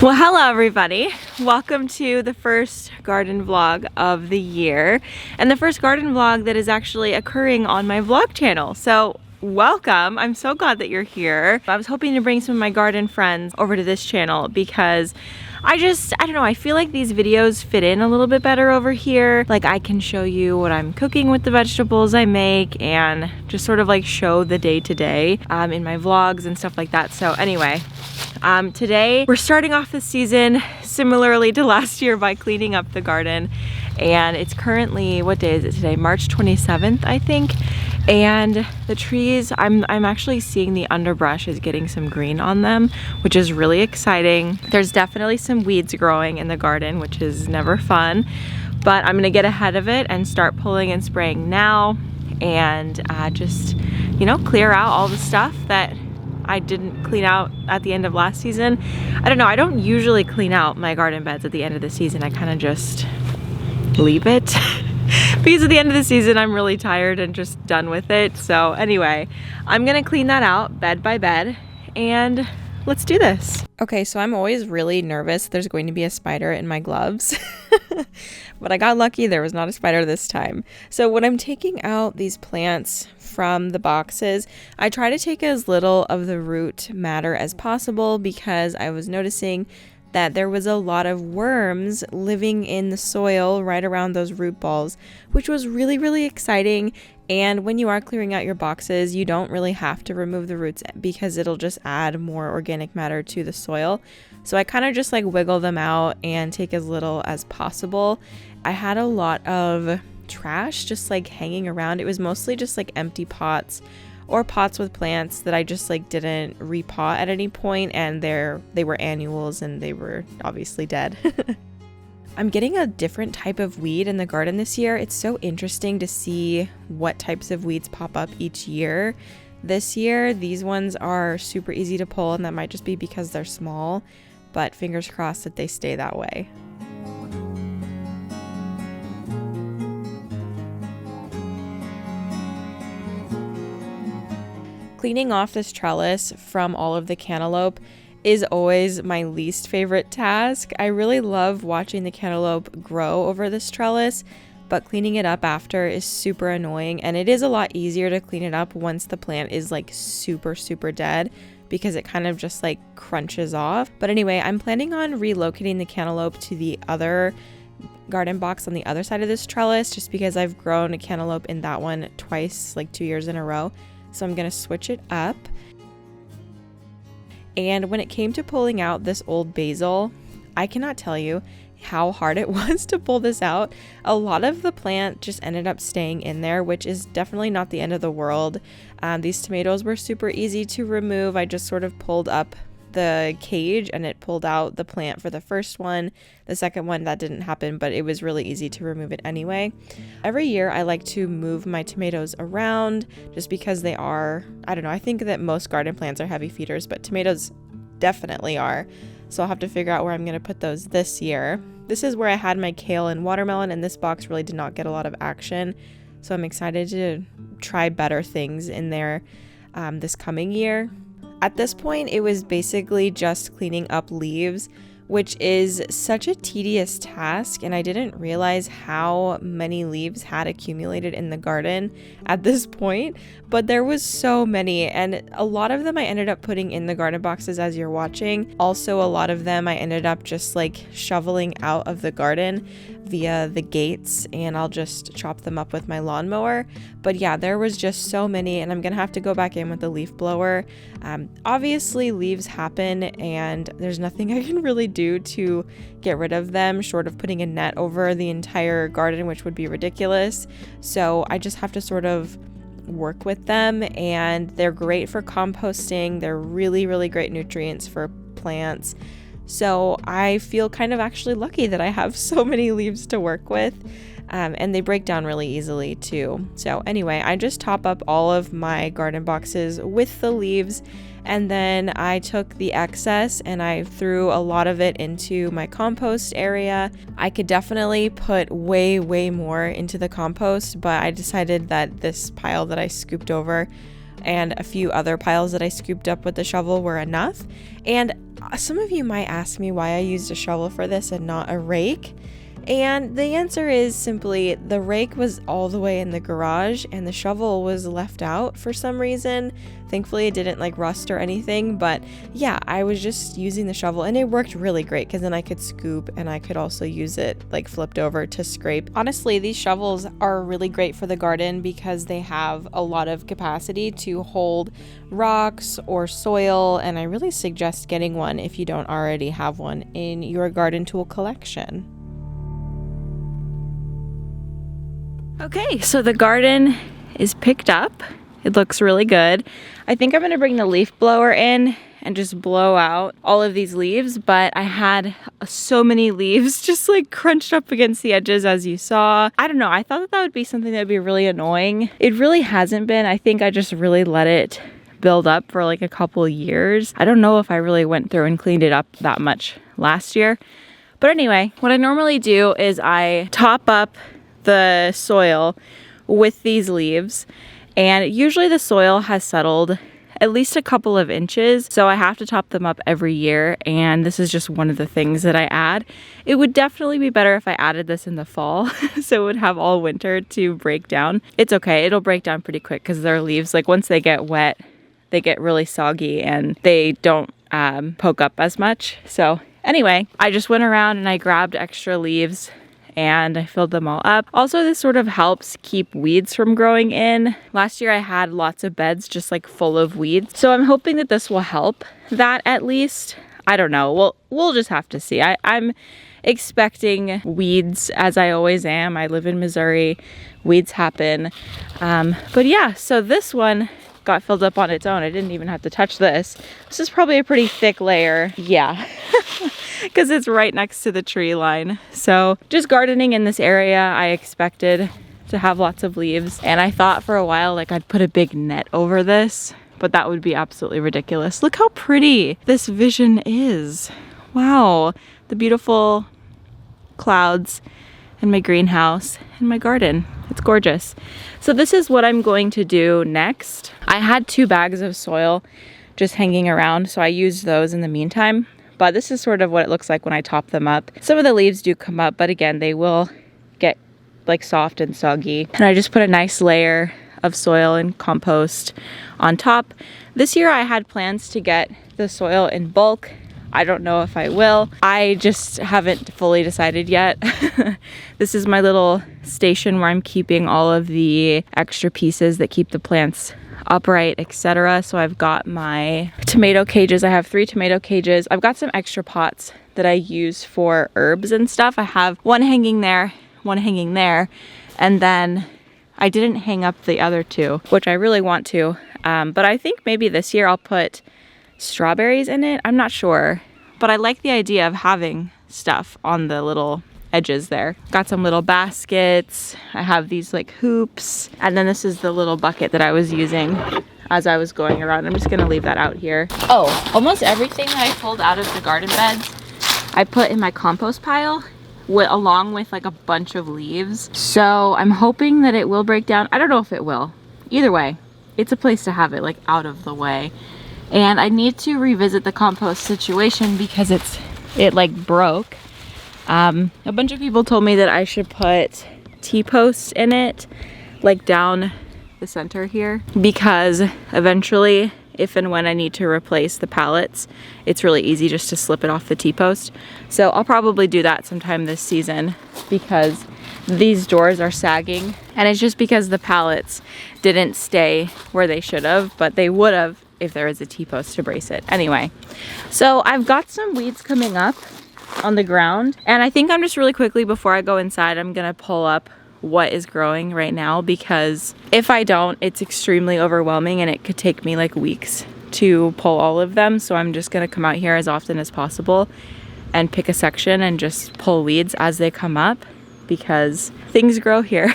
Well, hello everybody. Welcome to the first garden vlog of the year and the first garden vlog that is actually occurring on my vlog channel. So welcome. I'm so glad that you're here. I was hoping to bring some of my garden friends over to this channel because I don't know, I feel like these videos fit in a little bit better over here. Like I can show you what I'm cooking with the vegetables I make and just sort of like show the day to day in my vlogs and stuff like that. So anyway, today we're starting off the season similarly to last year by cleaning up the garden, and it's currently, what day is it today? March 27th, I think. And the trees, I'm actually seeing the underbrush is getting some green on them, which is really exciting. There's definitely some weeds growing in the garden, which is never fun, but I'm gonna get ahead of it and start pulling and spraying now and just, you know, clear out all the stuff that I didn't clean out at the end of last season. I don't know, I don't usually clean out my garden beds at the end of the season. I kind of just leave it. Because at the end of the season, I'm really tired and just done with it. So anyway, I'm gonna clean that out bed by bed and let's do this. Okay, so I'm always really nervous there's going to be a spider in my gloves. But I got lucky, there was not a spider this time. So when I'm taking out these plants from the boxes, I try to take as little of the root matter as possible because I was noticing that there was a lot of worms living in the soil right around those root balls, which was really exciting. And when you are clearing out your boxes, you don't really have to remove the roots because it'll just add more organic matter to the soil. So I kind of just like wiggle them out and take as little as possible. I had a lot of trash just like hanging around. It was mostly just like empty pots or pots with plants that I just like didn't repot at any point, and they were annuals and they were obviously dead. I'm getting a different type of weed in the garden this year. It's so interesting to see what types of weeds pop up each year. This year, these ones are super easy to pull, and that might just be because they're small, but fingers crossed that they stay that way. Cleaning off this trellis from all of the cantaloupe is always my least favorite task. I really love watching the cantaloupe grow over this trellis, but cleaning it up after is super annoying, and it is a lot easier to clean it up once the plant is like super dead because it kind of just like crunches off. But anyway, I'm planning on relocating the cantaloupe to the other garden box on the other side of this trellis just because I've grown a cantaloupe in that one twice, like 2 years in a row. So I'm gonna switch it up. And when it came to pulling out this old basil, I cannot tell you how hard it was to pull this out. A lot of the plant just ended up staying in there, which is definitely not the end of the world. These tomatoes were super easy to remove. I just sort of pulled up the cage and it pulled out the plant for the first one. The second one, that didn't happen, but it was really easy to remove it anyway. Every year I like to move my tomatoes around just because they are, I don't know, I think that most garden plants are heavy feeders, but tomatoes definitely are. So I'll have to figure out where I'm going to put those this year. This is where I had my kale and watermelon, and this box really did not get a lot of action. So I'm excited to try better things in there this coming year. At this point, it was basically just cleaning up leaves, which is such a tedious task, and I didn't realize how many leaves had accumulated in the garden at this point, but there was so many, and a lot of them I ended up putting in the garden boxes as you're watching. Also, a lot of them I ended up just like shoveling out of the garden via the gates, and I'll just chop them up with my lawnmower. But yeah, there was just so many, and I'm gonna have to go back in with the leaf blower. Obviously leaves happen, and there's nothing I can really do to get rid of them short of putting a net over the entire garden, which would be ridiculous. So I just have to sort of work with them, and they're great for composting. They're really great nutrients for plants. So I feel kind of actually lucky that I have so many leaves to work with. And they break down really easily too. So anyway, I just top up all of my garden boxes with the leaves, and then I took the excess and I threw a lot of it into my compost area. I could definitely put way more into the compost, but I decided that this pile that I scooped over and a few other piles that I scooped up with the shovel were enough. And some of you might ask me why I used a shovel for this and not a rake. And the answer is simply the rake was all the way in the garage and the shovel was left out for some reason. Thankfully it didn't like rust or anything, but yeah, I was just using the shovel and it worked really great because then I could scoop and I could also use it like flipped over to scrape. Honestly, these shovels are really great for the garden because they have a lot of capacity to hold rocks or soil, and I really suggest getting one if you don't already have one in your garden tool collection. Okay, so the garden is picked up. It looks really good. I think I'm gonna bring the leaf blower in and just blow out all of these leaves, but I had so many leaves just like crunched up against the edges, as you saw. I don't know, I thought that would be something that would be really annoying. It really hasn't been. I think I just really let it build up for like a couple years. I don't know if I really went through and cleaned it up that much last year. But anyway, what I normally do is I top up the soil with these leaves, and usually the soil has settled at least a couple of inches, so I have to top them up every year, and this is just one of the things that I add. It would definitely be better if I added this in the fall so it would have all winter to break down. It's okay, it'll break down pretty quick because their leaves, like once they get wet, they get really soggy and they don't poke up as much. So anyway, I just went around and I grabbed extra leaves and I filled them all up. Also, this sort of helps keep weeds from growing in. Last year I had lots of beds just like full of weeds, so I'm hoping that this will help that at least. I don't know, we'll just have to see. I'm expecting weeds, as I always am. I live in Missouri, weeds happen. But yeah, so this one got filled up on its own. I didn't even have to touch this. This is probably a pretty thick layer. Yeah, because it's right next to the tree line. So just gardening in this area, I expected to have lots of leaves. And I thought for a while like I'd put a big net over this, but that would be absolutely ridiculous. Look how pretty this vision is. Wow, the beautiful clouds and my greenhouse and my garden. It's gorgeous. So this is what I'm going to do next. I had 2 bags of soil just hanging around, so I used those in the meantime. But this is sort of what it looks like when I top them up. Some of the leaves do come up, but again, they will get like soft and soggy. And I just put a nice layer of soil and compost on top. This year I had plans to get the soil in bulk. I don't know if I will. I just haven't fully decided yet. This is my little station where I'm keeping all of the extra pieces that keep the plants upright, etc. So I've got my tomato cages. I have 3 tomato cages. I've got some extra pots that I use for herbs and stuff. I have one hanging there, one hanging there, and then I didn't hang up the other 2, which I really want to. But I think maybe this year I'll put strawberries in it. I'm not sure, but I like the idea of having stuff on the little edges there. Got some little baskets. I have these like hoops, and then this is the little bucket that I was using as I was going around. I'm just gonna leave that out here. Oh, almost everything that I pulled out of the garden beds I put in my compost pile along with like a bunch of leaves. So I'm hoping that it will break down. I don't know if it will. Either way, it's a place to have it like out of the way. And I need to revisit the compost situation because it like broke. A bunch of people told me that I should put T-posts in it, like down the center here, because eventually, if and when I need to replace the pallets, it's really easy just to slip it off the T-post. So I'll probably do that sometime this season because these doors are sagging, and it's just because the pallets didn't stay where they should have, but they would have if there was a T-post to brace it. Anyway, so I've got some weeds coming up on the ground, and I think I'm just really quickly before I go inside, I'm gonna pull up what is growing right now, because if I don't, it's extremely overwhelming and it could take me like weeks to pull all of them. So I'm just gonna come out here as often as possible and pick a section and just pull weeds as they come up, because things grow here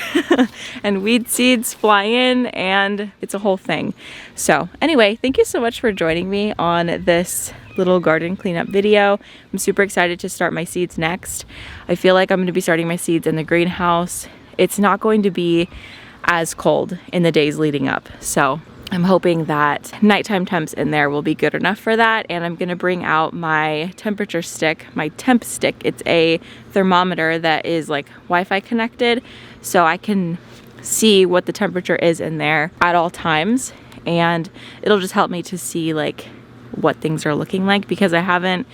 and weed seeds fly in and it's a whole thing. So anyway, thank you so much for joining me on this little garden cleanup video. I'm super excited to start my seeds next. I feel like I'm going to be starting my seeds in the greenhouse. It's not going to be as cold in the days leading up, so I'm hoping that nighttime temps in there will be good enough for that. And I'm gonna bring out my temperature stick, my temp stick. It's a thermometer that is like Wi-Fi connected, so I can see what the temperature is in there at all times. And it'll just help me to see like what things are looking like, because I haven't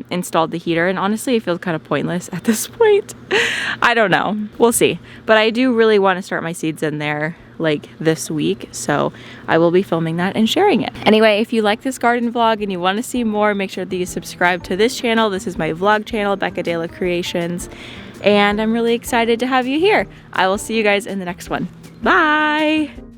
installed the heater, and honestly it feels kind of pointless at this point. I don't know, we'll see. But I do really want to start my seeds in there like this week, so I will be filming that and sharing it. Anyway, if you like this garden vlog and you want to see more, make sure that you subscribe to this channel. This is my vlog channel, Becca Creations, and I'm really excited to have you here. I will see you guys in the next one. Bye!